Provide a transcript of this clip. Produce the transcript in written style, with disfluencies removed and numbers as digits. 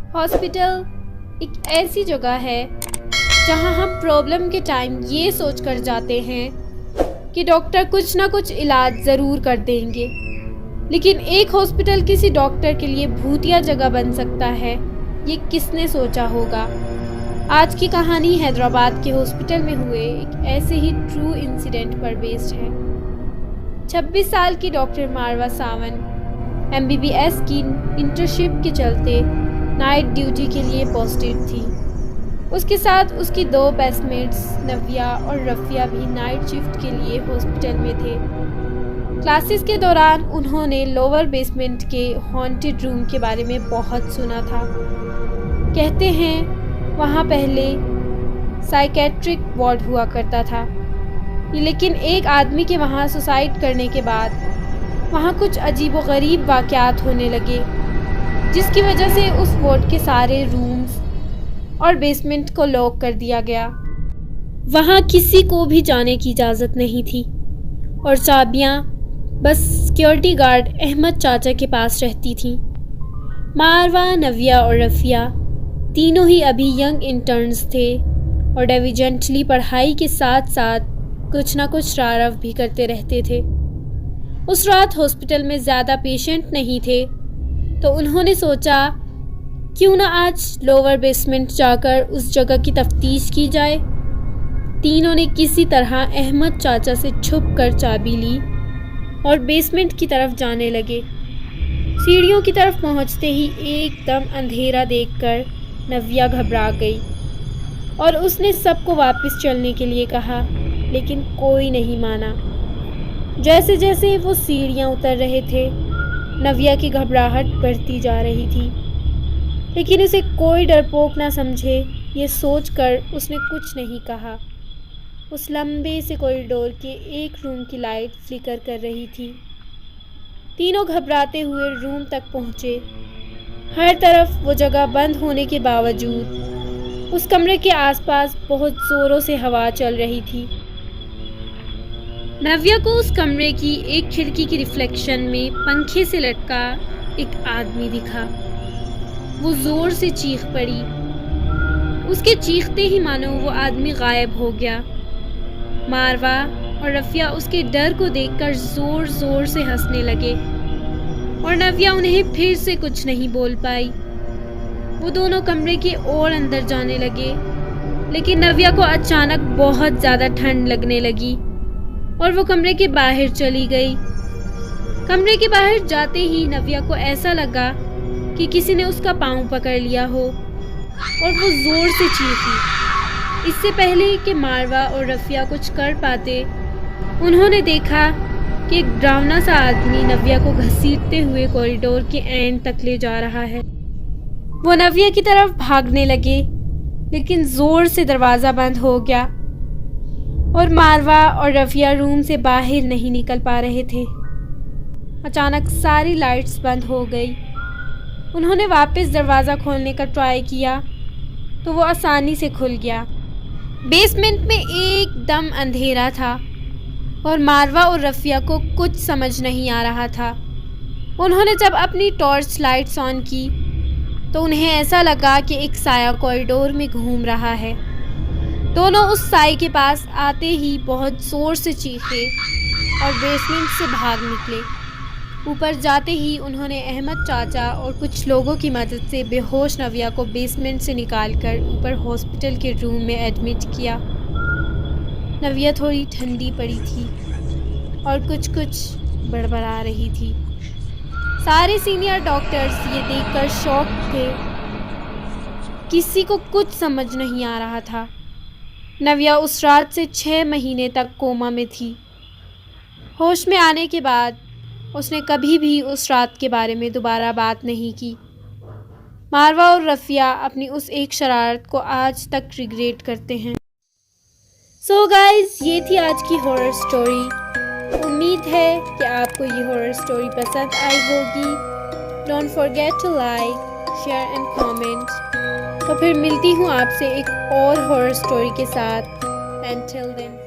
Hospital एक ऐसी जगह है जहां हम प्रॉब्लम के टाइम ये सोच कर जाते हैं कि डॉक्टर कुछ ना कुछ इलाज ज़रूर कर देंगे, लेकिन एक हॉस्पिटल किसी डॉक्टर के लिए भूतिया जगह बन सकता है, ये किसने सोचा होगा। आज की कहानी हैदराबाद के हॉस्पिटल में हुए एक ऐसे ही ट्रू इंसिडेंट पर बेस्ड है। 26 साल की डॉक्टर मारवा सावन MBBS की इंटर्नशिप के चलते नाइट ड्यूटी के लिए पोस्टेड थी। उसके साथ उसकी 2 बेस्टमेट्स नव्या और रफ़िया भी नाइट शिफ्ट के लिए हॉस्पिटल में थे। क्लासेस के दौरान उन्होंने लोअर बेसमेंट के हॉन्टेड रूम के बारे में बहुत सुना था। कहते हैं वहाँ पहले साइकेट्रिक वार्ड हुआ करता था, लेकिन एक आदमी के वहाँ सुसाइड करने के बाद वहाँ कुछ अजीबोगरीब वाक़यात होने लगे, जिसकी वजह से उस वार्ड के सारे रूम्स और बेसमेंट को लॉक कर दिया गया। वहाँ किसी को भी जाने की इजाज़त नहीं थी और चाबियाँ बस सिक्योरिटी गार्ड अहमद चाचा के पास रहती थीं। मारवा, नव्या और रफ़िया तीनों ही अभी यंग इंटर्न्स थे और डिलिजेंटली पढ़ाई के साथ साथ कुछ ना कुछ शरारत भी करते रहते थे। उस रात हॉस्पिटल में ज़्यादा पेशेंट नहीं थे, तो उन्होंने सोचा क्यों ना आज लोअर बेसमेंट जाकर उस जगह की तफ्तीश की जाए। तीनों ने किसी तरह अहमद चाचा से छुप कर चाबी ली और बेसमेंट की तरफ जाने लगे। सीढ़ियों की तरफ पहुंचते ही एकदम अंधेरा देखकर नव्या घबरा गई और उसने सबको वापस चलने के लिए कहा, लेकिन कोई नहीं माना। जैसे जैसे वो सीढ़ियाँ उतर रहे थे, नव्या की घबराहट बढ़ती जा रही थी, लेकिन उसे कोई डरपोक ना समझे ये सोचकर उसने कुछ नहीं कहा। उस लंबे से कॉरिडोर के एक रूम की लाइट फ्लिकर कर रही थी। तीनों घबराते हुए रूम तक पहुँचे। हर तरफ वो जगह बंद होने के बावजूद उस कमरे के आसपास बहुत ज़ोरों से हवा चल रही थी। नव्या को उस कमरे की एक खिड़की की रिफ्लेक्शन में पंखे से लटका एक आदमी दिखा। वो ज़ोर से चीख पड़ी। उसके चीखते ही मानो वो आदमी गायब हो गया। मारवा और रफ़िया उसके डर को देखकर ज़ोर ज़ोर से हंसने लगे और नव्या उन्हें फिर से कुछ नहीं बोल पाई। वो दोनों कमरे के और अंदर जाने लगे, लेकिन नव्या को अचानक बहुत ज़्यादा ठंड लगने लगी और वो कमरे के बाहर चली गई। कमरे के बाहर जाते ही नव्या को ऐसा लगा कि किसी ने उसका पाँव पकड़ लिया हो और वो ज़ोर से चीखी। इससे पहले कि मारवा और रफ़िया कुछ कर पाते, उन्होंने देखा कि एक डरावना सा आदमी नव्या को घसीटते हुए कॉरिडोर के एंड तक ले जा रहा है। वो नव्या की तरफ भागने लगे, लेकिन ज़ोर से दरवाज़ा बंद हो गया और मारवा और रफ़िया रूम से बाहर नहीं निकल पा रहे थे। अचानक सारी लाइट्स बंद हो गई। उन्होंने वापस दरवाज़ा खोलने का ट्राई किया तो वो आसानी से खुल गया। बेसमेंट में एकदम अंधेरा था और मारवा और रफ़िया को कुछ समझ नहीं आ रहा था। उन्होंने जब अपनी टॉर्च लाइट्स ऑन की तो उन्हें ऐसा लगा कि एक साया कॉरिडोर में घूम रहा है। दोनों उस साए के पास आते ही बहुत ज़ोर से चीखे और बेसमेंट से भाग निकले। ऊपर जाते ही उन्होंने अहमद चाचा और कुछ लोगों की मदद से बेहोश नव्या को बेसमेंट से निकालकर ऊपर हॉस्पिटल के रूम में एडमिट किया। नव्या थोड़ी ठंडी पड़ी थी और कुछ बड़बड़ा रही थी। सारे सीनियर डॉक्टर्स ये देखकर शॉक थे। किसी को कुछ समझ नहीं आ रहा था। नव्या उस रात से 6 महीने तक कोमा में थी। होश में आने के बाद उसने कभी भी उस रात के बारे में दोबारा बात नहीं की। मारवा और रफ़िया अपनी उस एक शरारत को आज तक रिग्रेट करते हैं। सो गाइज, ये थी आज की हॉरर स्टोरी। उम्मीद है कि आपको ये हॉरर स्टोरी पसंद आई होगी। Don't forget to like, share and comment. तो फिर मिलती हूँ आपसे एक और हॉरर स्टोरी के साथ। Until then.